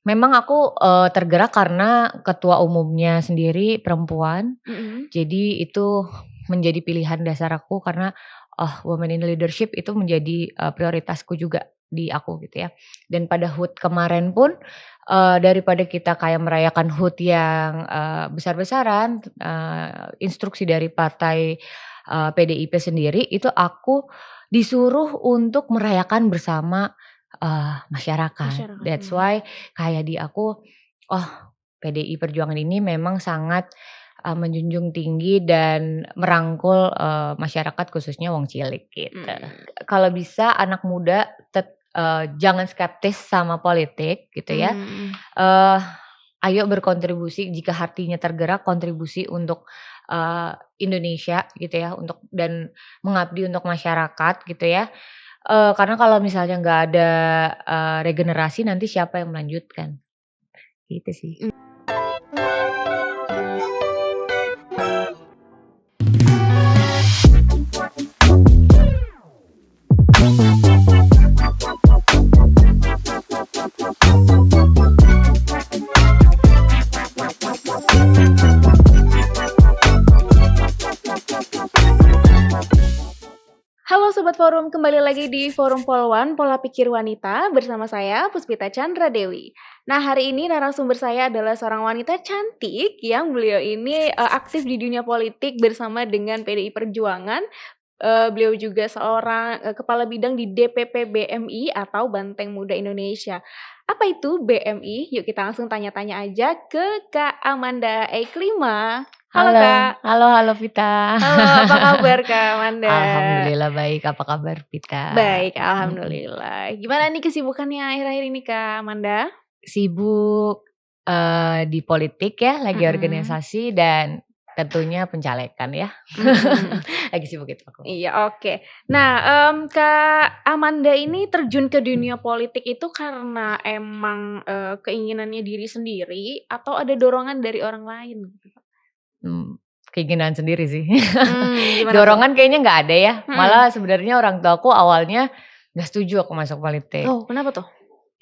Memang aku, tergerak karena ketua umumnya sendiri perempuan, Mhm. jadi itu menjadi pilihan dasar aku karena, women in leadership itu menjadi, prioritasku juga di aku gitu ya. Dan pada HUT kemarin pun, daripada kita kayak merayakan HUT yang, besar-besaran, instruksi dari partai, PDIP sendiri itu aku disuruh untuk merayakan bersama, masyarakat. Masyarakat, That's why kayak di aku, oh PDI Perjuangan ini memang sangat, menjunjung tinggi dan merangkul, masyarakat khususnya wong cilik gitu. Mmm. Kalau bisa anak muda jangan skeptis sama politik gitu ya, Mhm. eee, ayo berkontribusi jika hatinya tergerak kontribusi untuk, Indonesia gitu ya untuk dan mengabdi untuk masyarakat gitu ya. Karena kalau misalnya nggak ada, regenerasi nanti siapa yang melanjutkan, gitu sih. Mmm. Halo Sobat Forum, kembali lagi di Forum Polwan Pola Pikir Wanita bersama saya Puspita Chandra Dewi. Nah, hari ini narasumber saya adalah seorang wanita cantik yang beliau ini, aktif di dunia politik bersama dengan PDI Perjuangan. Beliau juga seorang, kepala bidang di DPP BMI atau Banteng Muda Indonesia. Apa itu BMI? Yuk kita langsung tanya-tanya aja ke Kak Amanda Eiklima. Halo Halo Kak. halo halo Vita. Halo, apa kabar Kak Amanda? Alhamdulillah baik, apa kabar Vita? Baik, Mhm. alhamdulillah. Gimana nih kesibukannya akhir-akhir ini Kak Amanda? Sibuk, di politik ya, lagi Mhm. organisasi dan tentunya pencalekan ya. Mhm. Lagi sibuk itu aku. Iya, oke. Nah, Kak Amanda ini terjun ke dunia politik itu karena emang, keinginannya diri sendiri atau ada dorongan dari orang lain gitu, Kak? Keinginan sendiri sih. Gimana tuh? Dorongan kayaknya nggak ada ya, Mhm. malah sebenarnya orang tuaku awalnya nggak setuju aku masuk politik. Oh, kenapa tuh?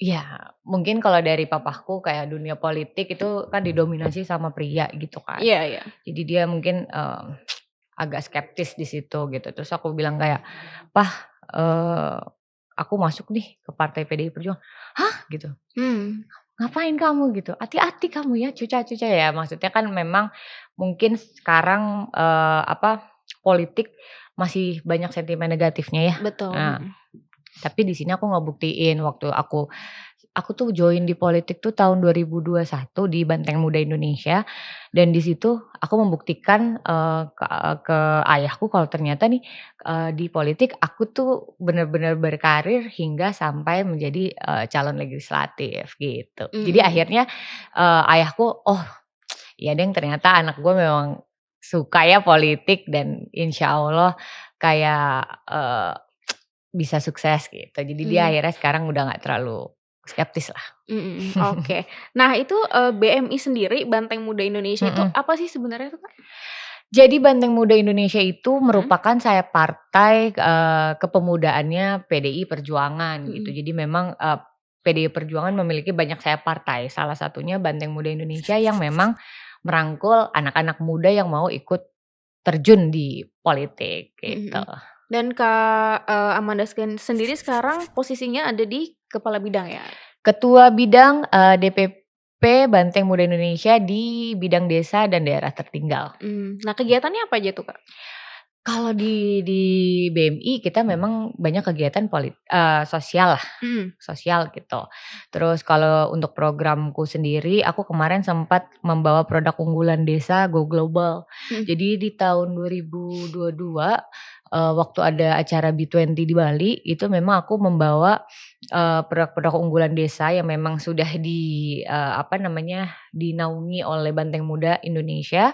Ya, mungkin kalau dari papaku kayak dunia politik itu kan didominasi sama pria gitu kan. Iya iya. Jadi dia mungkin, agak skeptis di situ gitu. Terus aku bilang kayak, "Pah, eee, aku masuk nih ke partai PDI Perjuangan." "Hah?" Gitu. Mmm. "Ngapain kamu?" Gitu. "Hati-hati kamu ya, cuca-cuca." Ya maksudnya kan memang mungkin sekarang, politik masih banyak sentimen negatifnya ya. Betul, Nah, mhm. tapi di sini aku ngebuktiin waktu aku tuh join di politik tuh tahun 2021 di Banteng Muda Indonesia dan di situ aku membuktikan, ke ayahku kalau ternyata nih, di politik aku tuh bener-bener berkarir hingga sampai menjadi, calon legislatif gitu. Jadi Mhm. akhirnya, ayahku, "Oh iya deng ternyata anak gue memang suka ya politik dan insya Allah kayak, bisa sukses," gitu. Jadi dia Mmm. akhirnya sekarang udah nggak terlalu skeptis lah. Mhm, oke. Nah itu, BMI sendiri, Banteng Muda Indonesia itu Mhm. apa sih sebenarnya tuh, Kak? Jadi Banteng Muda Indonesia itu Mhm. merupakan sayap partai, kepemudaannya PDI Perjuangan gitu. Mhm. Jadi memang, PDI Perjuangan memiliki banyak sayap partai, salah satunya Banteng Muda Indonesia yang memang merangkul anak-anak muda yang mau ikut terjun di politik Mhm gitu. mhm. Dan Kak, Amanda sendiri sekarang posisinya ada di kepala bidang ya? Ketua Bidang, DPP Banteng Muda Indonesia di bidang desa dan daerah tertinggal. Nah kegiatannya apa aja tuh, Kak? Kalau di BMI kita memang banyak kegiatan sosial lah, Mhm. sosial gitu. Terus kalau untuk programku sendiri, aku kemarin sempat membawa produk unggulan desa go global. Mhm. Jadi di tahun 2022, waktu ada acara B20 di Bali, itu memang aku membawa, produk-produk unggulan desa yang memang sudah dinaungi oleh Banteng Muda Indonesia,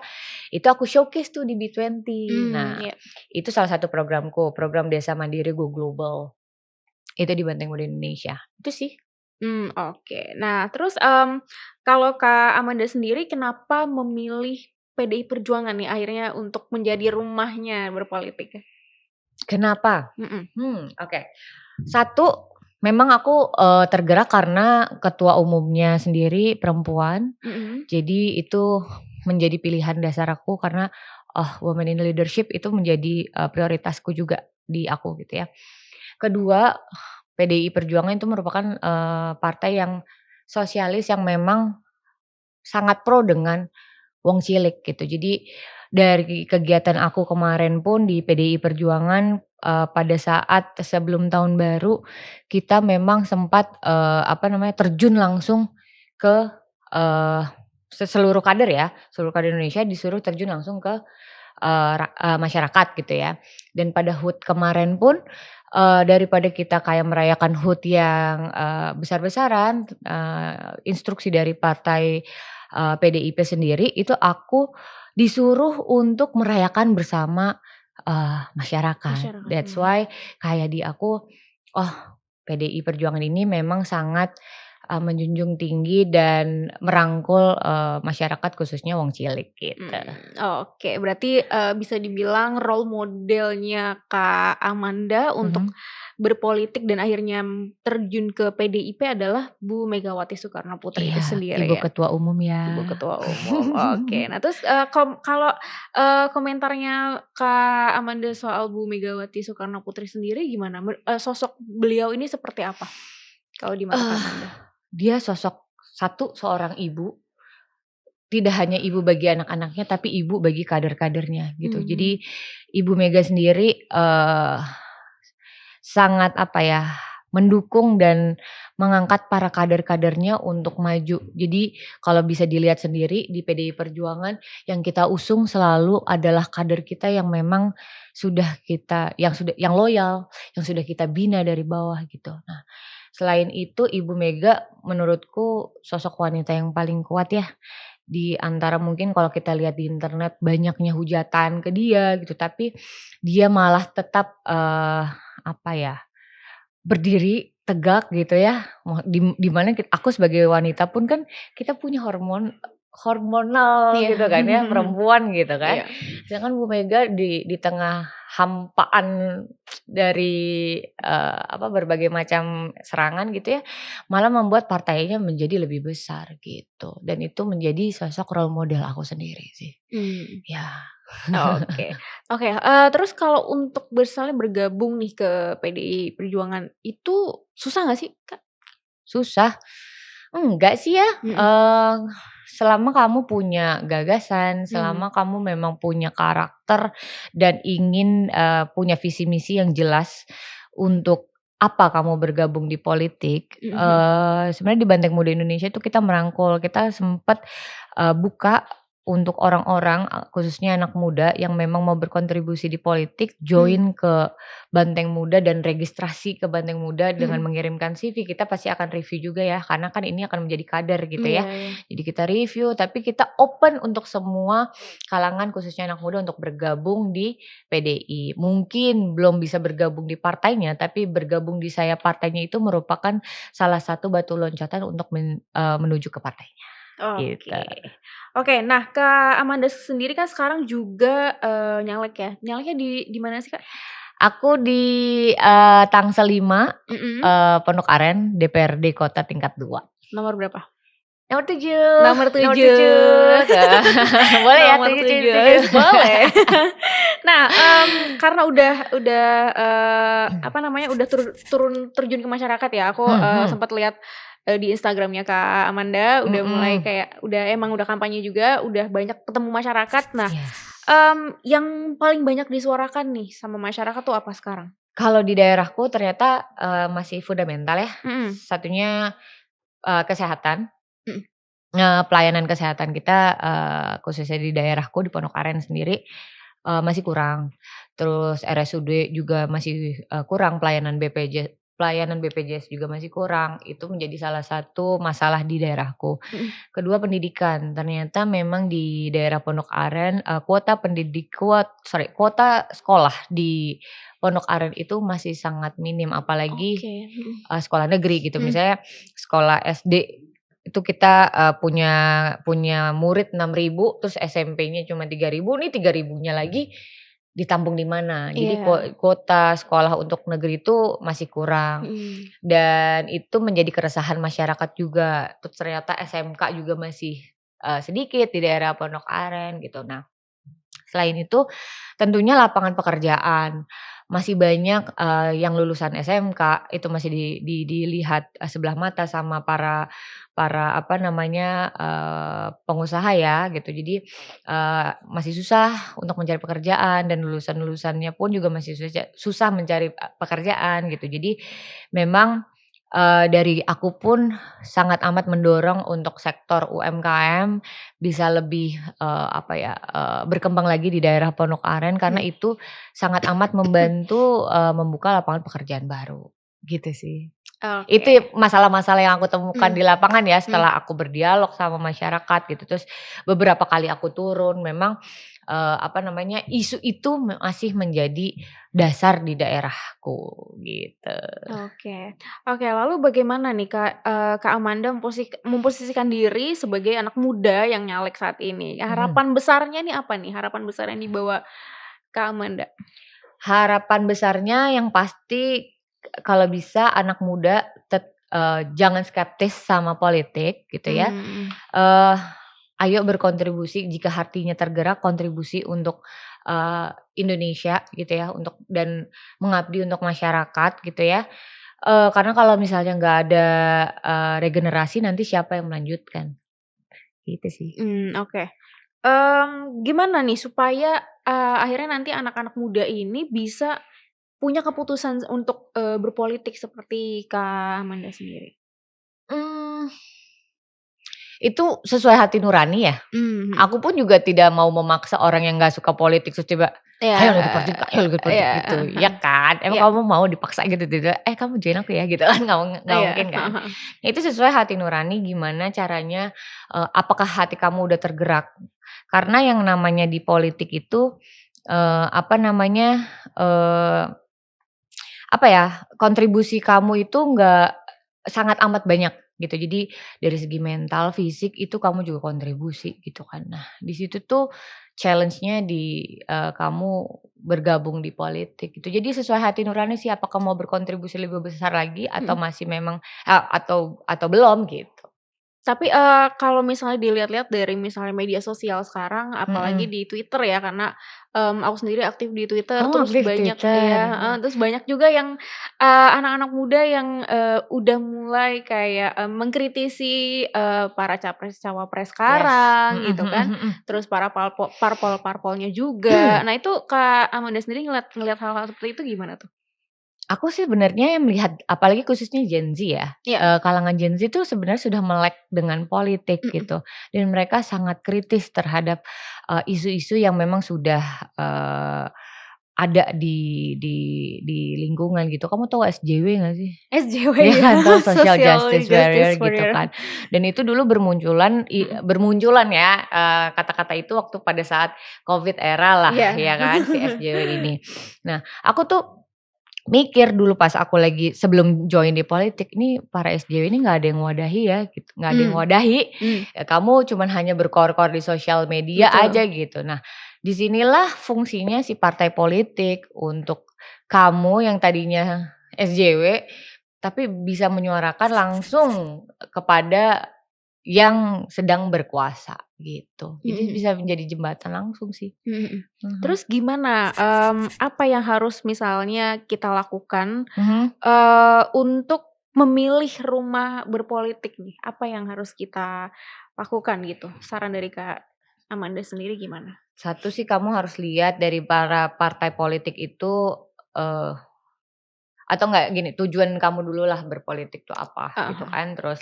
itu aku showcase tuh di B20. Nah, Iya. itu salah satu programku, program Desa Mandiri Go Global. Itu di Banteng Muda Indonesia. Itu sih. Oke. Nah terus, kalau Kak Amanda sendiri kenapa memilih PDI Perjuangan nih akhirnya untuk menjadi rumahnya berpolitik ya? Kenapa? Mhm. Oke. Satu. Memang aku, tergerak karena ketua umumnya sendiri perempuan, Mhm. jadi itu menjadi pilihan dasar aku karena, women in leadership itu menjadi, prioritasku juga di aku gitu ya. Kedua, PDI Perjuangan itu merupakan, partai yang sosialis yang memang sangat pro dengan wong cilik gitu. Jadi dari kegiatan aku kemarin pun di PDI Perjuangan, pada saat sebelum tahun baru, kita memang sempat, apa namanya, terjun langsung ke, eee, seluruh kader ya, seluruh kader Indonesia disuruh terjun langsung ke, masyarakat gitu ya. Dan pada HUT kemarin pun, daripada kita kayak merayakan HUT yang, besar-besaran, instruksi dari partai, PDIP sendiri, itu aku disuruh untuk merayakan bersama, masyarakat. Masyarakat, That's mhm. why kayak di aku, oh, PDI Perjuangan ini memang sangat, menjunjung tinggi dan merangkul, masyarakat khususnya wong cilik gitu. Oke, berarti, bisa dibilang role modelnya Kak Amanda untuk Mhm. berpolitik dan akhirnya terjun ke PDIP adalah Bu Megawati Soekarnoputri Iya, itu Ibu sendiri ya? Ketua Umum ya. Ibu Ketua Umum, oke. Nah terus, kalau, komentarnya Kak Amanda soal Bu Megawati Soekarnoputri sendiri gimana? Sosok beliau ini seperti apa kalau di mata Kak Eh, Amanda? dia sosok satu, seorang ibu, tidak hanya ibu bagi anak-anaknya, tapi ibu bagi kader-kadernya gitu. Mmm, Jadi Ibu Mega sendiri, sangat apa ya, mendukung dan mengangkat para kader-kadernya untuk maju. Jadi kalau bisa dilihat sendiri di PDI Perjuangan yang kita usung selalu adalah kader kita yang memang yang loyal, yang sudah kita bina dari bawah gitu. Nah, selain itu Ibu Mega menurutku sosok wanita yang paling kuat ya, di antara mungkin kalau kita lihat di internet banyaknya hujatan ke dia gitu, tapi dia malah tetap, apa ya, berdiri tegak gitu ya, di mana aku sebagai wanita pun kan kita punya hormonal iya. gitu kan ya, perempuan gitu kan. Iya. Sedangkan Bu Mega di tengah hampaan dari, apa, berbagai macam serangan gitu ya, malah membuat partainya menjadi lebih besar gitu, dan itu menjadi sosok role model aku sendiri sih. Mmm. Ya, Oke. Oke, terus kalau untuk misalnya bergabung nih ke PDI Perjuangan, itu susah nggak sih, Kak? susah. Enggak sih ya, Mhm. selama kamu punya gagasan, Mmm, selama kamu memang punya karakter dan ingin, punya visi misi yang jelas untuk apa kamu bergabung di politik, mhm mhm. sebenarnya di Banteng Muda Indonesia itu kita merangkul, kita sempet, buka untuk orang-orang, khususnya anak muda yang memang mau berkontribusi di politik, Mmm, join ke Banteng Muda dan registrasi ke Banteng Muda dengan mhm. mengirimkan CV, kita pasti akan review juga ya, karena kan ini akan menjadi kader gitu ya. Iya iya. Jadi kita review, tapi kita open untuk semua kalangan khususnya anak muda untuk bergabung di PDI. Mungkin belum bisa bergabung di partainya, tapi bergabung di sayap partainya itu merupakan salah satu batu loncatan untuk menuju ke partainya, gitu. Oke. Oke, nah Kak Amanda sendiri kan sekarang juga, nyalek ya. Nyaleknya di mana sih, Kak? Aku di, Tangsel 5, Mhm. Pondok Aren, DPRD Kota tingkat 2. Nomor berapa? Nomor 7, Nomor nomor 7. 7. Nah, boleh ya Nomor 7 7 7. 7, boleh. Nah, karena udah, apa namanya, udah turun terjun ke masyarakat ya, aku, Mhm, sempat lihat, di Instagram-nya Kak Amanda udah mulai mhm, kayak emang udah kampanye juga, udah banyak ketemu masyarakat. Nah, yes. yang paling banyak disuarakan nih sama masyarakat tuh apa sekarang? Kalau di daerahku ternyata, masih fundamental ya. Mhm, Satunya, kesehatan, mhm, pelayanan kesehatan kita, khususnya di daerahku di Pondok Aren sendiri, masih kurang. Terus RSUD juga masih, kurang, pelayanan BPJS juga masih kurang, itu menjadi salah satu masalah di daerahku. mhm. Kedua pendidikan, ternyata memang di daerah Pondok Aren, kuota sekolah di Pondok Aren itu masih sangat minim, apalagi, Oke, mhm, sekolah negeri gitu. mhm. Misalnya sekolah SD itu kita, punya punya murid 6.000, terus SMP-nya cuma 3.000, nih 3.000-nya lagi ditampung di mana. Jadi Iya. kuota sekolah untuk negeri itu masih kurang Mhm. dan itu menjadi keresahan masyarakat juga. Terus ternyata SMK juga masih, sedikit di daerah Pondok Aren gitu. Nah, selain itu tentunya lapangan pekerjaan. Masih banyak, yang lulusan SMK itu masih dilihat, sebelah mata sama para para apa namanya, pengusaha ya gitu. Jadi, masih susah untuk mencari pekerjaan dan lulusan-lulusannya pun juga masih susah mencari, pekerjaan gitu. Jadi memang, dari aku pun sangat amat mendorong untuk sektor UMKM bisa lebih, apa ya, berkembang lagi di daerah Pondok Aren karena Mhm. itu sangat amat membantu, membuka lapangan pekerjaan baru, gitu sih. Oke. Itu masalah-masalah yang aku temukan Mhm. di lapangan ya Mhm. setelah aku berdialog sama masyarakat gitu, terus beberapa kali aku turun memang, apa namanya, isu itu masih menjadi dasar di daerahku gitu. Oke. Oke, lalu bagaimana nih Kak Amanda memposisikan diri sebagai anak muda yang nyalek saat ini? Mhm. Harapan besarnya nih apa nih? Harapan besar yang dibawa Kak Amanda? Harapan besarnya yang pasti kalau bisa anak muda jangan skeptis sama politik gitu ya, Mhm. eee, ayo berkontribusi jika hatinya tergerak kontribusi untuk, Indonesia gitu ya untuk dan mengabdi untuk masyarakat gitu ya, karena kalau misalnya nggak ada, regenerasi nanti siapa yang melanjutkan, gitu sih. Oke. Gimana nih supaya, akhirnya nanti anak-anak muda ini bisa punya keputusan untuk, berpolitik seperti Kak Amanda sendiri? Mmm. Itu sesuai hati nurani ya. Mhm. Aku pun juga tidak mau memaksa orang yang nggak suka politik terus tiba, Iya, "Ayo ikut politik ayo ikut politik," iya, gitu, heeh ya heeh. kan? Emang Iya, kamu mau dipaksa gitu tiba kamu join aku ya?" Gitu kan nggak iya, mungkin kan. heeh heeh. Itu sesuai hati nurani gimana caranya, apakah hati kamu udah tergerak. Karena yang namanya di politik itu, apa namanya, apa ya, kontribusi kamu itu nggak sangat amat banyak gitu. Jadi dari segi mental, fisik itu kamu juga kontribusi gitu kan. Nah di situ tuh challenge-nya di, kamu bergabung di politik gitu. Jadi sesuai hati nurani sih apakah mau berkontribusi lebih besar lagi atau Mhm. masih memang atau belum gitu. Tapi, kalau misalnya dilihat-lihat dari misalnya media sosial sekarang, apalagi Mhm. di Twitter ya, karena, aku sendiri aktif di Twitter, Kamu terus aktif banyak Twitter? ya heeh, terus banyak juga yang, anak-anak muda yang, udah mulai kayak, mengkritisi, para capres-cawapres Yes. sekarang Mhm gitu mhm kan, mhm. terus para parpol-parpolnya juga. Nah itu Kak Amanda sendiri ngelihat ngelihat hal-hal seperti itu gimana tuh? Aku sih sebenarnya melihat apalagi khususnya Gen Z ya, Iya, kalangan Gen Z itu sebenarnya sudah melek dengan politik mhm, gitu dan mereka sangat kritis terhadap, isu-isu yang memang sudah, ada di lingkungan gitu. Kamu tahu SJW nggak sih? SJW Iya ya, kan tahu Social Social Justice Warrior Justice gitu Warrior, kan dan itu dulu mhm, bermunculan ya, kata-kata itu waktu pada saat Covid era lah iya. ya kan si SJW ini. Nah aku tuh mikir dulu pas aku lagi sebelum join di politik, ini para SJW ini nggak ada yang ngewadahi ya gitu, nggak ada yang Mmm, ngewadahi, mmm, kamu cuman hanya berkoar-koar di sosial media betul. aja gitu. Nah, disinilah fungsinya si partai politik untuk kamu yang tadinya SJW, tapi bisa menyuarakan langsung kepada yang sedang berkuasa gitu. Mhm Jadi mhm. bisa menjadi jembatan langsung sih. Mhm mhm. Mhm. Terus gimana, apa yang harus misalnya kita lakukan, Mhm. untuk memilih rumah berpolitik nih? Apa yang harus kita lakukan gitu? Saran dari Kak Amanda sendiri gimana? Satu sih kamu harus lihat dari para partai politik itu, eee, atau enggak gini, tujuan kamu dululah berpolitik tuh apa Heeh gitu heeh. kan, terus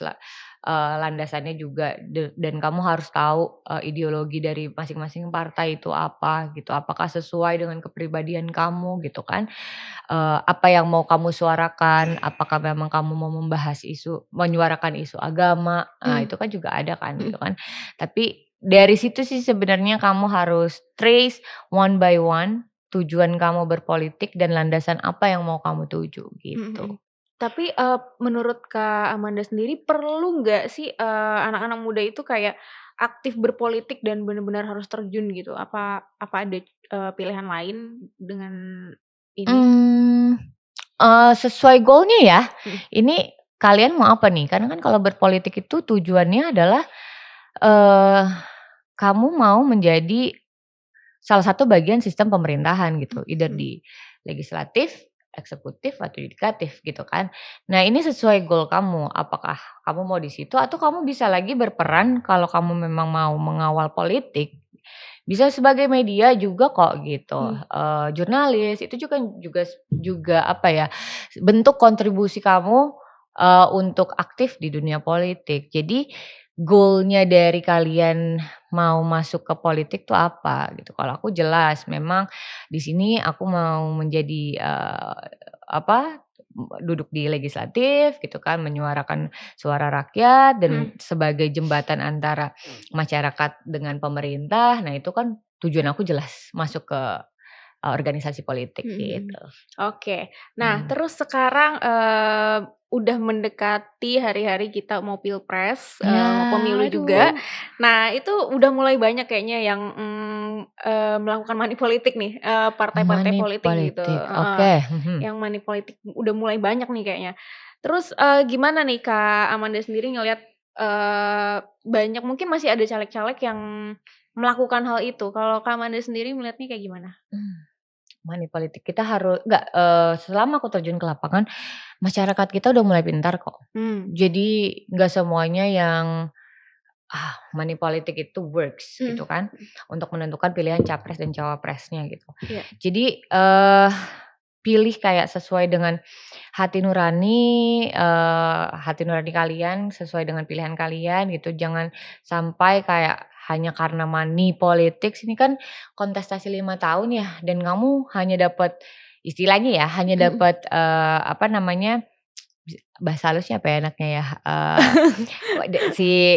landasannya juga dan kamu harus tahu, ideologi dari masing-masing partai itu apa gitu, apakah sesuai dengan kepribadian kamu gitu kan, apa yang mau kamu suarakan, apakah memang kamu mau menyuarakan isu agama, Mmm, itu kan juga ada kan mhm gitu kan. Tapi dari situ sih sebenarnya kamu harus trace one by one tujuan kamu berpolitik dan landasan apa yang mau kamu tuju mhm mhm. gitu. Tapi, menurut Kak Amanda sendiri perlu nggak sih, anak-anak muda itu kayak, aktif berpolitik dan benar-benar harus terjun gitu? Apa ada, pilihan lain dengan ini? Mmm, sesuai goal-nya ya, Mhm. ini kalian mau apa nih? Karena kan kalau berpolitik itu tujuannya adalah, eee, kamu mau menjadi salah satu bagian sistem pemerintahan gitu, either Mhm. di legislatif, eksekutif, atau yudikatif gitu kan. Nah ini sesuai goal kamu, apakah kamu mau di situ atau kamu bisa lagi berperan kalau kamu memang mau mengawal politik, bisa sebagai media juga kok gitu, Mmm. jurnalis itu juga juga juga apa ya, bentuk kontribusi kamu, untuk aktif di dunia politik. Jadi goal-nya dari kalian mau masuk ke politik tuh apa gitu. Kalau aku jelas memang di sini aku mau menjadi, apa, duduk di legislatif gitu kan, menyuarakan suara rakyat dan Mhm. sebagai jembatan antara masyarakat dengan pemerintah. Nah itu kan tujuan aku jelas masuk ke, organisasi politik Mhm mhm. gitu. Oke. Nah, Mhm. terus sekarang, udah mendekati hari-hari kita mau pilpres, Ya, mau pemilu juga. aduh, Nah, itu udah mulai banyak kayaknya yang, melakukan money politik nih, partai-partai money politik gitu, politik, heeh. oke, mhm. Yang money politik udah mulai banyak nih kayaknya. Terus, gimana nih Kak Amanda sendiri ngelihat, banyak mungkin masih ada caleg-caleg yang melakukan hal itu. Kalau Kak Amanda sendiri melihatnya kayak gimana? Money politik kita enggak, selama aku terjun ke lapangan, masyarakat kita udah mulai pintar kok. Mmm. Jadi nggak semuanya yang, money politik itu works Mhm gitu kan, mhm. untuk menentukan pilihan capres dan cawapresnya gitu. Iya. Jadi, pilih kayak sesuai dengan hati nurani kalian, sesuai dengan pilihan kalian gitu. Jangan sampai kayak hanya karena money politics, ini kan kontestasi 5 tahun ya, dan kamu hanya dapat istilahnya ya, hanya Mhm. dapat, apa namanya, bahasa halusnya apa ya enaknya ya,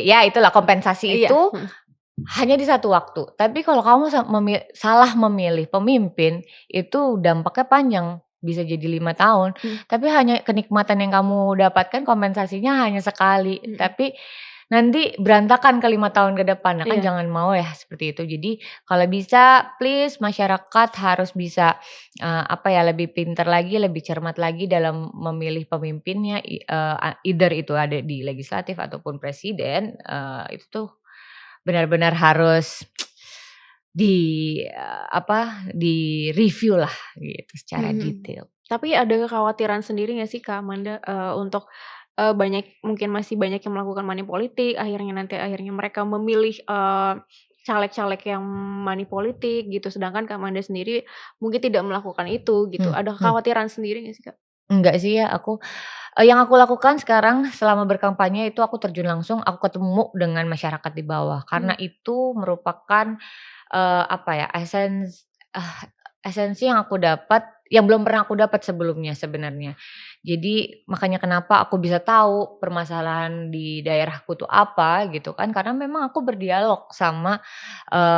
ya itulah kompensasi Iya, itu mhm. hanya di satu waktu. Tapi kalau kamu salah memilih pemimpin, itu dampaknya panjang, bisa jadi 5 tahun. Mhm Tapi hanya kenikmatan yang kamu dapatkan kompensasinya hanya sekali, mhm. tapi nanti berantakan ke 5 tahun ke depan. Nah kan Iya. jangan mau ya seperti itu. Jadi kalau bisa please masyarakat harus bisa, apa ya, lebih pintar lagi, lebih cermat lagi dalam memilih pemimpinnya, either itu ada di legislatif ataupun presiden, itu tuh benar-benar harus di-review lah gitu Mhm secara mhm. detail. Tapi ada kekhawatiran sendiri nggak sih Kak Amanda, untuk, mungkin masih banyak yang melakukan money politik, akhirnya mereka memilih, caleg-caleg yang money politik gitu, sedangkan Kak Amanda sendiri mungkin tidak melakukan itu gitu. Hmm Ada hmm. kekhawatiran sendiri nggak sih Kak? Enggak sih ya aku, yang aku lakukan sekarang selama berkampanye itu aku terjun langsung, aku ketemu dengan masyarakat di bawah. Karena Mmm. itu merupakan, apa ya, esensi yang aku dapat, yang belum pernah aku dapat sebelumnya sebenarnya. Jadi makanya kenapa aku bisa tahu permasalahan di daerahku tuh apa gitu kan, karena memang aku berdialog sama,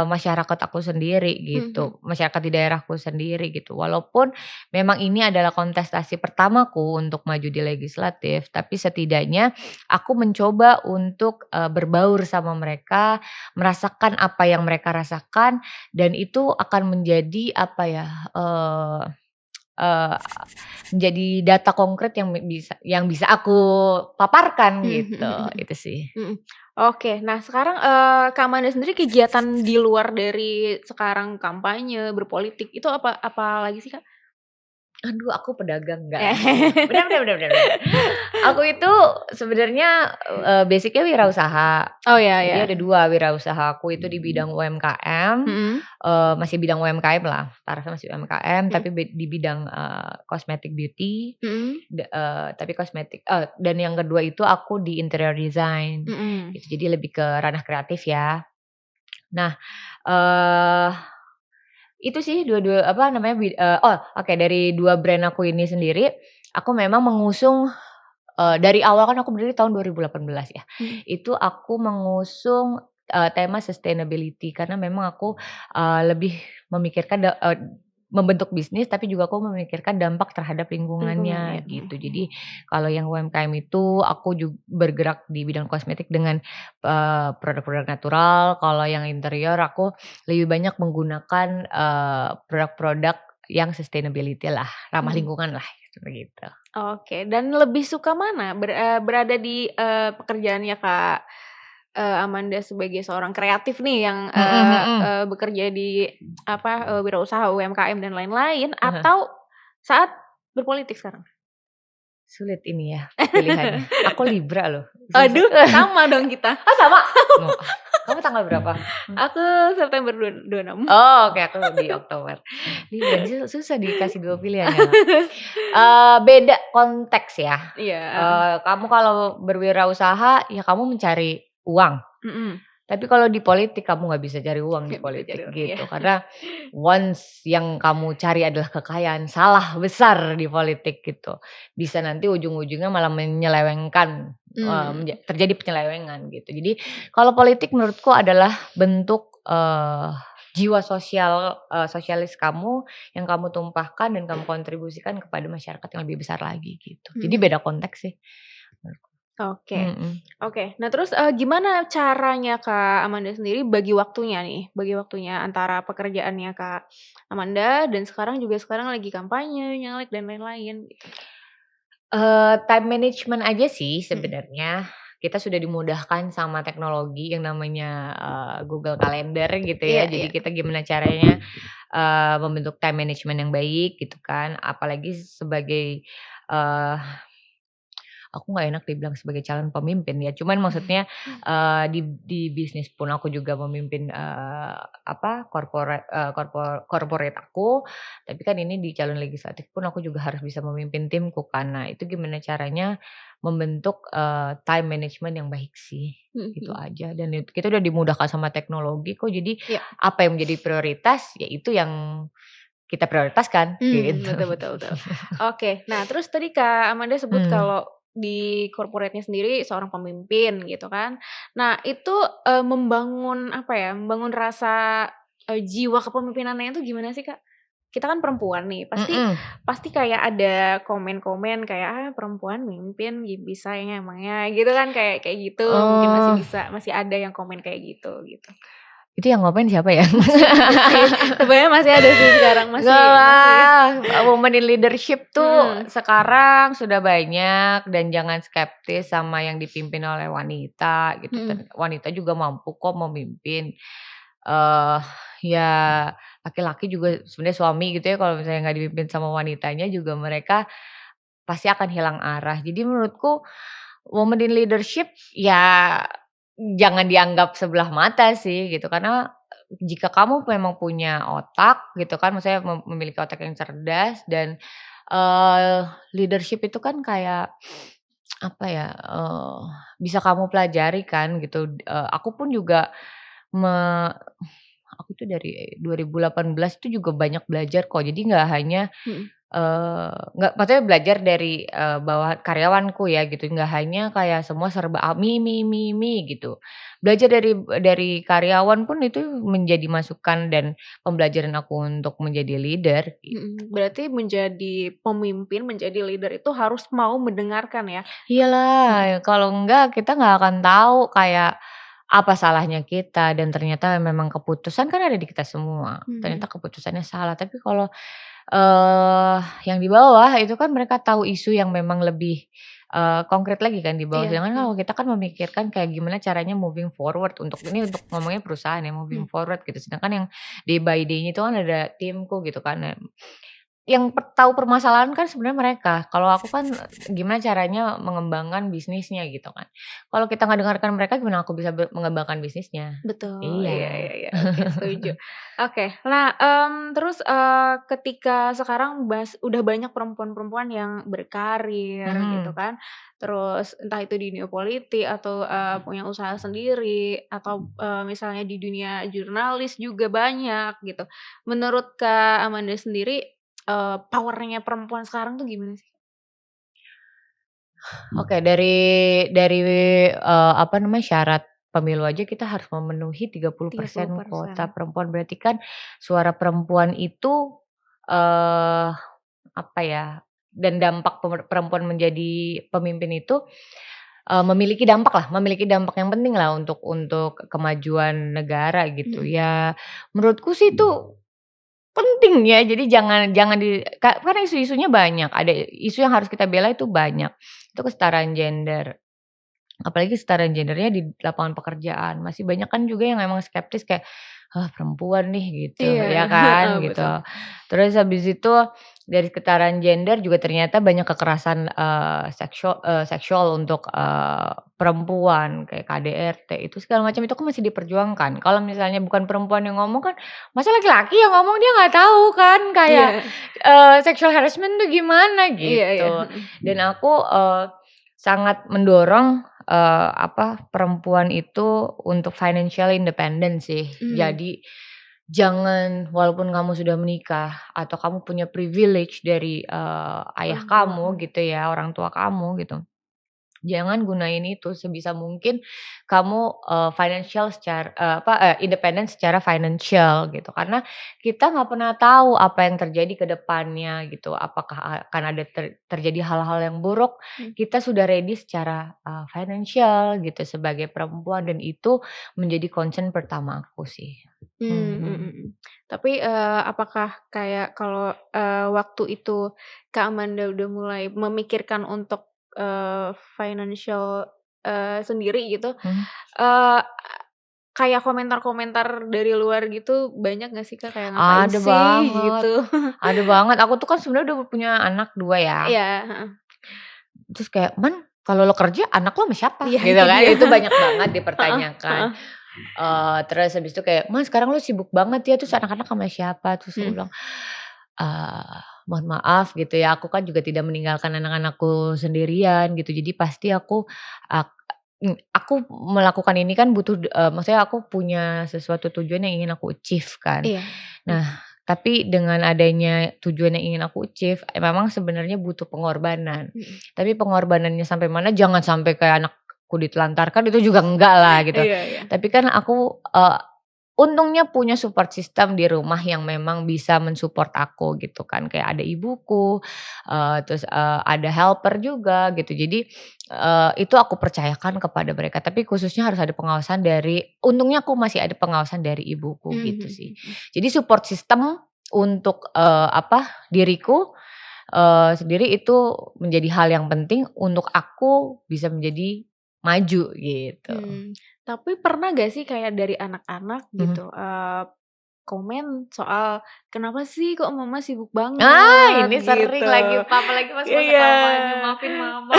masyarakat aku sendiri Mhm mhm. gitu, masyarakat di daerahku sendiri gitu. Walaupun memang ini adalah kontestasi pertamaku untuk maju di legislatif, tapi setidaknya aku mencoba untuk, berbaur sama mereka, merasakan apa yang mereka rasakan, dan itu akan menjadi apa ya, eee, menjadi data konkret yang bisa aku paparkan Mhm mhm gitu, mhm. itu sih. Mhm. Oke, nah sekarang, Kak Amanda sendiri kegiatan di luar dari sekarang kampanye, berpolitik, itu apa lagi sih, Kak? Aduh aku pedagang, enggak lah. Benar benar benar benar benar. Aku itu sebenarnya, basic-nya wirausaha. Oh, ya Jadi ya. ada 2 wirausahaku itu di bidang UMKM, Mhm masih bidang UMKM lah, tarafnya masih UMKM mhm tapi di bidang, cosmetic beauty, mhm tapi kosmetik dan yang kedua itu aku di interior design, mhm gitu. Jadi lebih ke ranah kreatif ya. Nah, eee itu sih dua-dua apa namanya, oke dari 2 brand aku ini sendiri, aku memang mengusung, dari awal kan aku berdiri tahun 2018 ya. mhm Itu aku mengusung, tema sustainability karena memang aku, lebih memikirkan membentuk bisnis, tapi juga aku memikirkan dampak terhadap Lingkungan lingkungannya ya. gitu. Jadi kalau yang UMKM itu aku bergerak di bidang kosmetik dengan, produk-produk natural, kalau yang interior aku lebih banyak menggunakan, produk-produk yang sustainability lah, ramah Mhm. lingkungan lah, seperti itu. Oke, dan lebih suka mana? Berada di, pekerjaannya Kak, Amanda sebagai seorang kreatif nih yang, Mhm mhm. bekerja di apa, wirausaha UMKM dan lain-lain, Ah atau saat berpolitik sekarang? sulit ini ya pilihannya. Aku Libra loh, susah. Aduh, sama dong kita. Oh sama? Oh, kamu tanggal berapa? Aku September 26. Oh oke aku di Oktober. Libra susah dikasih 2 pilihan ya, Kak. Beda konteks ya, Iya, kamu kalau berwirausaha ya kamu mencari uang. mhm, Tapi kalau di politik kamu nggak bisa cari uang di nggak bisa cari politik uang, iya. gitu, karena once yang kamu cari adalah kekayaan, salah besar di politik gitu. Bisa nanti ujung-ujungnya malah menyelewengkan, Mmm, terjadi penyelewengan gitu. Jadi kalau politik menurutku adalah bentuk, jiwa sosial, sosialis kamu yang kamu tumpahkan dan kamu kontribusikan kepada masyarakat yang lebih besar lagi gitu. Jadi mhm. beda konteks sih menurutku. Oke, Mhm. oke. Nah terus, gimana caranya Kak Amanda sendiri bagi waktunya nih, bagi waktunya antara pekerjaannya Kak Amanda dan sekarang lagi kampanye, nyalek dan lain-lain gitu? Time management aja sih Mhm. sebenarnya. Kita sudah dimudahkan sama teknologi yang namanya, Google Calendar gitu ya. Iya, Jadi iya. kita gimana caranya, membentuk time management yang baik gitu kan. Apalagi sebagai, eee aku nggak enak dibilang sebagai calon pemimpin ya, cuman maksudnya, di bisnis pun aku juga memimpin, apa, corporate aku, tapi kan ini di calon legislatif pun aku juga harus bisa memimpin timku kan. Nah, itu gimana caranya membentuk, time management yang baik sih, Mhm, itu mhm. aja. Dan kita udah dimudahkan sama teknologi kok, jadi Iya. apa yang menjadi prioritas, ya itu yang kita prioritaskan, gitu. Betul, betul, betul. Oke, nah terus tadi Kak Amanda sebut Mmm, kalau di corporate-nya sendiri seorang pemimpin gitu kan. Nah itu, membangun apa ya, membangun rasa, jiwa kepemimpinannya itu gimana sih Kak? Kita kan perempuan nih, pasti mhm. pasti kayak ada komen-komen kayak, "Ah perempuan mimpin bisanya emangnya?" Gitu kan, kayak kayak gitu, mungkin masih Oh. bisa masih ada yang komen kayak gitu, gitu. Itu yang ngomen siapa ya? Masih ada sih, sebenarnya masih ada sih sekarang, Enggak masih lah, women in leadership tuh mhm. sekarang sudah banyak dan jangan skeptis sama yang dipimpin oleh wanita gitu. Mhm, Wanita juga mampu kok memimpin. Eh ya laki-laki juga sebenarnya suami gitu ya kalau misalnya nggak dipimpin sama wanitanya juga mereka pasti akan hilang arah. Jadi menurutku women in leadership ya jangan dianggap sebelah mata sih gitu, karena jika kamu memang punya otak gitu kan, maksudnya memiliki otak yang cerdas dan, eee, leadership itu kan kayak apa ya, bisa kamu pelajari kan gitu, aku pun juga me aku tuh dari 2018 itu juga banyak belajar kok, jadi nggak hanya mhm. Nggak maksudnya belajar dari, bawahan karyawanku ya gitu, nggak hanya kayak semua serba mi gitu. Belajar dari karyawan pun itu menjadi masukan dan pembelajaran aku untuk menjadi leader gitu. Mhm, berarti menjadi pemimpin, menjadi leader itu harus mau mendengarkan ya? Mhm, Iyalah, kalau enggak kita nggak akan tahu kayak apa salahnya kita dan ternyata memang keputusan kan ada di kita semua, mhm, ternyata mhm. keputusannya salah. Tapi kalau yang di bawah itu kan mereka tahu isu yang memang lebih, konkret lagi kan di bawah. Iya, Sedangkan mhm, kalau kita kan memikirkan kayak gimana caranya moving forward untuk ngomongnya perusahaan ya, moving mhm. forward gitu. Sedangkan yang day by day-nya itu kan ada timku gitu kan. Nah, yang tahu permasalahan kan sebenarnya mereka. Kalau aku kan, gimana caranya mengembangkan bisnisnya gitu kan. Kalau kita nggak dengarkan mereka gimana aku bisa mengembangkan bisnisnya. Betul, iya, Iya. iya, iya, oke setuju. Oke, nah, terus, ketika sekarang udah banyak perempuan-perempuan yang berkarir gitu Mhm. kan, terus entah itu di dunia politik atau, punya usaha sendiri atau, misalnya di dunia jurnalis juga banyak gitu. Menurut Kak Amanda sendiri, power-nya perempuan sekarang tuh gimana sih? Oke, dari, apa namanya, syarat pemilu aja kita harus memenuhi 30% 30%. kuota perempuan. Berarti kan suara perempuan itu, eee, apa ya, dan dampak perempuan menjadi pemimpin itu, memiliki dampak yang penting lah untuk kemajuan negara gitu. Mhm. Ya menurutku sih itu penting ya, jadi jangan jangan karena isu-isunya banyak, ada isu yang harus kita bela itu banyak. Itu kesetaraan gender. Apalagi kesetaraan gendernya di lapangan pekerjaan, masih banyak kan juga yang memang skeptis kayak, "Ah, perempuan nih," gitu, Iya, ya heeh, kan, gitu. betul. Terus habis itu dari kesetaraan gender juga ternyata banyak kekerasan, seksual untuk, perempuan kayak KDRT itu segala macam itu kan masih diperjuangkan. Kalau misalnya bukan perempuan yang ngomong kan, masa laki-laki yang ngomong dia nggak tahu kan kayak, Iya. sexual harassment tuh gimana Iya iya, gitu. mhm. Dan aku, sangat mendorong, perempuan itu untuk financial independence sih. Mmm, Jadi, jangan walaupun kamu sudah menikah atau kamu punya privilege dari, ayah orang tua, kamu gitu ya, orang tua kamu gitu. Jangan gunain itu sebisa mungkin kamu, independen secara financial gitu. Karena kita nggak pernah tahu apa yang terjadi ke depannya gitu. Apakah akan ada terjadi hal-hal yang buruk, mhm. kita sudah ready secara, financial gitu sebagai perempuan dan itu menjadi concern pertama aku sih. Mhm Mhm. mhm. Tapi, apakah kayak kalau, waktu itu Kak Amanda udah mulai memikirkan untuk, financial, sendiri gitu, Mhm. eee, kayak komentar-komentar dari luar gitu banyak nggak sih Kak, kayak, "Ngapain Ada sih?" banget Gitu? ada banget. Aku tuh kan sebenarnya udah punya anak 2 ya. Iya, heeh. Terus kayak, "Man, kalau lo kerja anak lo sama siapa?" Iya Gitu itu kan, dia. itu banyak banget Heeh dipertanyakan. heeh. Terus habis itu kayak, "Ma, sekarang lo sibuk banget ya, terus anak-anak sama siapa?" Terus aku Mhm. bilang, "Mohon maaf," gitu ya, "aku kan juga tidak meninggalkan anak-anakku sendirian," gitu. Jadi pasti aku melakukan ini kan maksudnya aku punya sesuatu tujuan yang ingin aku achieve kan. Iya. Mhm. Nah, tapi dengan adanya tujuan yang ingin aku achieve, memang sebenarnya butuh pengorbanan. Mhm. Tapi pengorbanannya sampai mana, jangan sampai kayak anakku ditelantarkan, itu juga enggak lah gitu. Iya iya. Tapi kan aku, untungnya punya support system di rumah yang memang bisa men-support aku gitu kan. Kayak ada ibuku, terus, ada helper juga gitu. Jadi, itu aku percayakan kepada mereka, tapi khususnya harus ada pengawasan untungnya aku masih ada pengawasan dari ibuku Mmm, gitu mhm sih. mhm. Jadi support system untuk, diriku, sendiri itu menjadi hal yang penting untuk aku bisa menjadi maju gitu. Tapi pernah gak sih kayak dari anak-anak Mhm. gitu, komen soal, "Kenapa sih kok mama sibuk banget?" Ini sering Gitu. lagi, apalagi pas masa Iya. kampanye, "Maafin mama,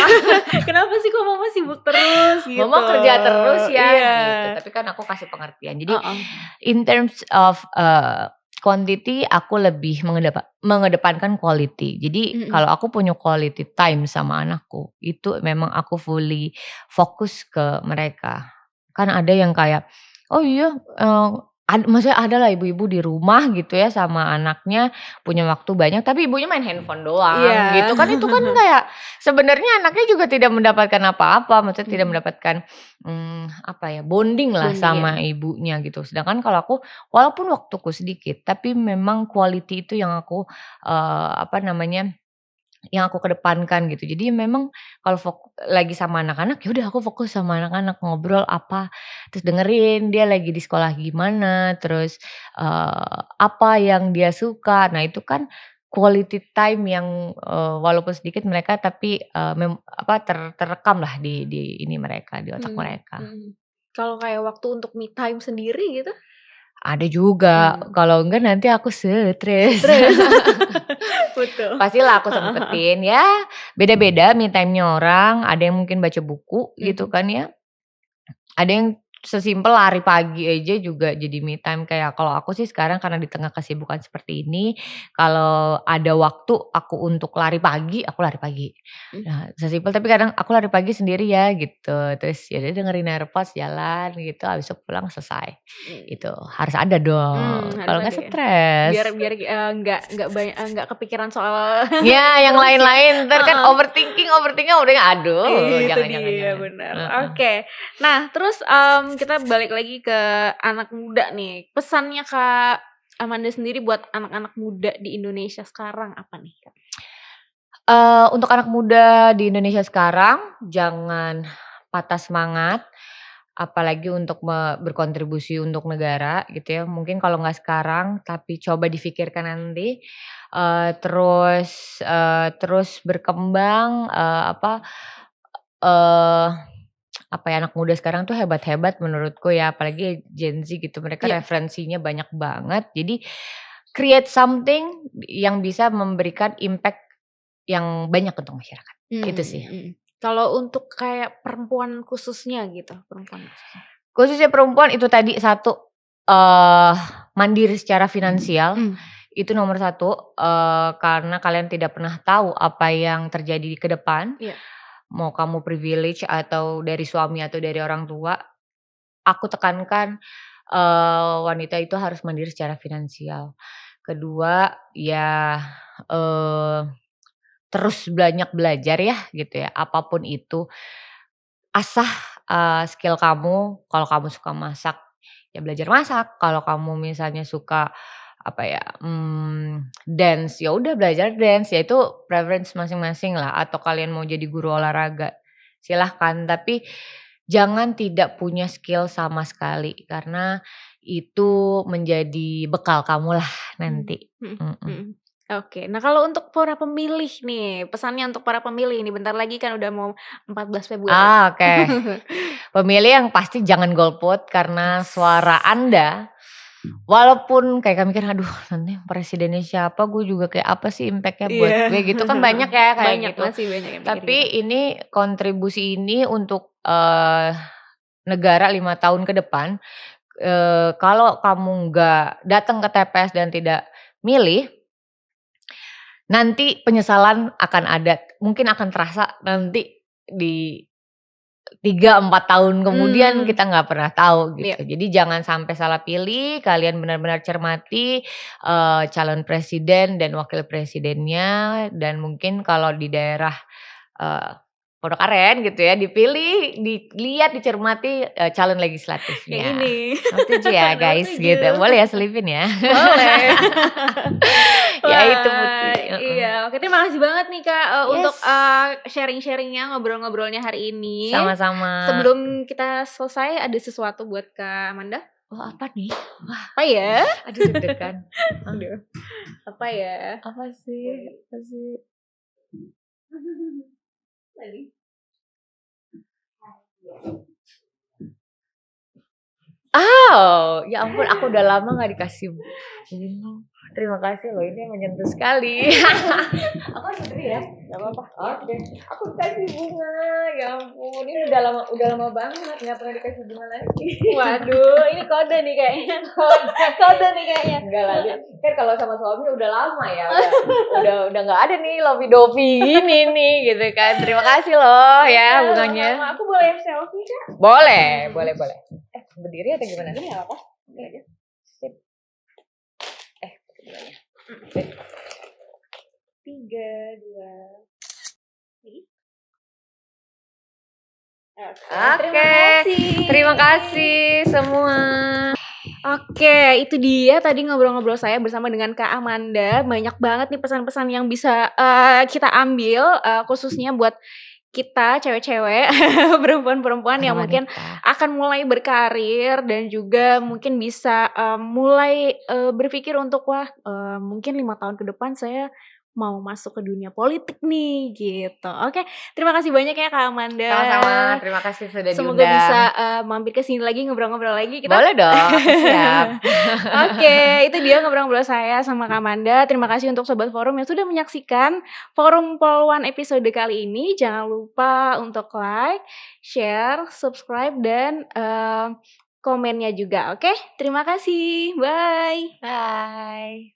"Kenapa sih kok mama sibuk terus?" Gitu. mama kerja terus ya," Iya. gitu. Tapi kan aku kasih pengertian. Jadi Heeh. in terms of, quantity aku lebih mengedepankan quality. Jadi Mhm. kalau aku punya quality time sama anakku, itu memang aku fully fokus ke mereka. Kan ada yang kayak, oh iya, maksudnya ada lah ibu-ibu di rumah gitu ya sama anaknya, punya waktu banyak tapi ibunya main handphone doang Iya. gitu kan, itu kan kayak sebenarnya anaknya juga tidak mendapatkan apa-apa, maksudnya tidak Mhm. mendapatkan, bonding lah Bonding ya. sama ibunya gitu. Sedangkan kalau aku walaupun waktuku sedikit, tapi memang quality itu yang aku, eee, apa namanya, yang aku kedepankan gitu. Jadi memang kalau lagi sama anak-anak, ya udah aku fokus sama anak-anak, ngobrol apa, terus dengerin dia lagi di sekolah gimana, terus, apa yang dia suka. Nah itu kan quality time yang, walaupun sedikit mereka tapi, terekam lah di ini mereka, di otak Mhm mereka. mhm. Kalau kayak waktu untuk me time sendiri gitu? Ada juga, Mmm. kalau enggak nanti aku stres. Stres. Betul. Pastilah aku Heeh heeh. sempetin, ya beda-beda me time-nya orang, ada yang mungkin baca buku gitu Mhm. kan ya, ada yang sesimpel lari pagi aja juga jadi me time. Kayak kalau aku sih sekarang karena di tengah kesibukan seperti ini, kalau ada waktu aku untuk lari pagi, aku lari pagi. Mmm. Nah, sesimpel tapi kadang aku lari pagi sendiri ya gitu, terus ya udah dengerin AirPods, jalan gitu, habis itu pulang selesai. Mmm. Itu harus ada dong, Harus kalau nggak ada ya? Biar stres. biar, nggak kepikiran soal Ya, yang terus ya? lain-lain entar kan Heeh. overthinking udah aduh, Itu jangan jangan dia, jangan. bener. Heeh. Oke. Nah, terus, kita balik lagi ke anak muda nih. Pesannya Kak Amanda sendiri buat anak-anak muda di Indonesia sekarang apa nih, Kak? Untuk anak muda di Indonesia sekarang, jangan patah semangat, apalagi untuk berkontribusi untuk negara gitu ya. Mungkin kalau nggak sekarang, tapi coba difikirkan nanti, terus berkembang, eee, apa ya, anak muda sekarang tuh hebat-hebat menurutku ya, apalagi Gen Z gitu, mereka Iya. referensinya banyak banget. Jadi create something yang bisa memberikan impact yang banyak untuk masyarakat, itu sih. Kalau untuk kayak perempuan khususnya gitu, perempuan khususnya? Khususnya perempuan itu tadi satu, mandiri secara finansial, itu nomor satu, karena kalian tidak pernah tahu apa yang terjadi ke depan. Iya. Mau kamu privilege atau dari suami atau dari orang tua, aku tekankan, wanita itu harus mandiri secara finansial. Kedua, ya, terus banyak belajar ya gitu ya, apapun itu. Asah, skill kamu, kalau kamu suka masak, ya belajar masak, kalau kamu misalnya suka, apa ya, dance, ya udah belajar dance, ya itu preference masing-masing lah, atau kalian mau jadi guru olahraga, silahkan. Tapi jangan tidak punya skill sama sekali, karena itu menjadi bekal kamu lah nanti. Oke. Nah, kalau untuk para pemilih nih, pesannya untuk para pemilih nih, bentar lagi kan udah mau 14 Februari. Oke. Pemilih yang pasti jangan golput karena suara Anda, walaupun kayak mikir, "Aduh nanti presidennya siapa, gue juga kayak apa sih impact-nya buat gue," gitu kan banyak ya kayak Banyak, gitu. masih banyak yang mikir Tapi gitu. ini kontribusi ini untuk, negara 5 tahun ke depan, kalau kamu nggak datang ke TPS dan tidak milih, nanti penyesalan akan ada, mungkin akan terasa nanti di 3, 4 tahun kemudian kita nggak pernah tahu gitu. Iya. Jadi jangan sampai salah pilih, kalian benar-benar cermati, calon presiden dan wakil presidennya, dan mungkin kalau di daerah, eee, Pondok Aren gitu ya, dipilih, dilihat, dicermati, calon Yang legislatifnya. ini. Nomor 7 ya Nomor guys 7. gitu, boleh ya selipin ya? Boleh. Ya itu Wah, putih, iya. Oke, terima kasih banget nih Kak, untuk, Yes. sharing-sharing-nya, ngobrol-ngobrolnya hari ini. Sama-sama. Sebelum kita selesai, ada sesuatu buat Kak Amanda? Oh apa nih? Wah, Apa ya? aduh deg-degan. Aduh, apa ya? Apa sih? Tadi. Oh, ya ampun aku udah lama gak dikasih bunga. Terima kasih loh, ini menyentuh sekali. Aku sedih ya? Gak apa-apa. Oke, aku dikasih bunga, ya ampun. Ini udah lama banget gak pernah dikasih bunga lagi. Waduh, ini kode nih kayaknya. Kode nih kayaknya. Enggak lah, kan kalau sama suami udah lama ya, udah gak ada nih lovey-dovey gini nih gitu kan. Terima kasih loh ya bunganya. Sama, aku boleh selfie Kak? Boleh. Berdiri atau gimana? Ini gak apa-apa. Sip. Berdiri. 3, 2. Oke, terima kasih semua. Oke, itu dia tadi ngobrol-ngobrol saya bersama dengan Kak Amanda. Banyak banget nih pesan-pesan yang bisa, kita ambil, khususnya buat kita cewek-cewek, perempuan-perempuan yang mungkin akan mulai berkarir dan juga mungkin bisa, mulai, berpikir untuk, "Wah, mungkin 5 tahun ke depan saya mau masuk ke dunia politik nih," gitu. Oke, terima kasih banyak ya Kak Amanda. Sama-sama, terima kasih sudah diundang. Semoga bisa, mampir ke sini lagi, ngobrol-ngobrol lagi. Boleh dong, aku siap. Oke, itu dia ngobrol-ngobrol saya sama Kak Amanda. Terima kasih untuk Sobat Forum yang sudah menyaksikan Forum Polwan episode kali ini. Jangan lupa untuk like, share, subscribe, dan, komennya juga, oke? Terima kasih, bye. Bye.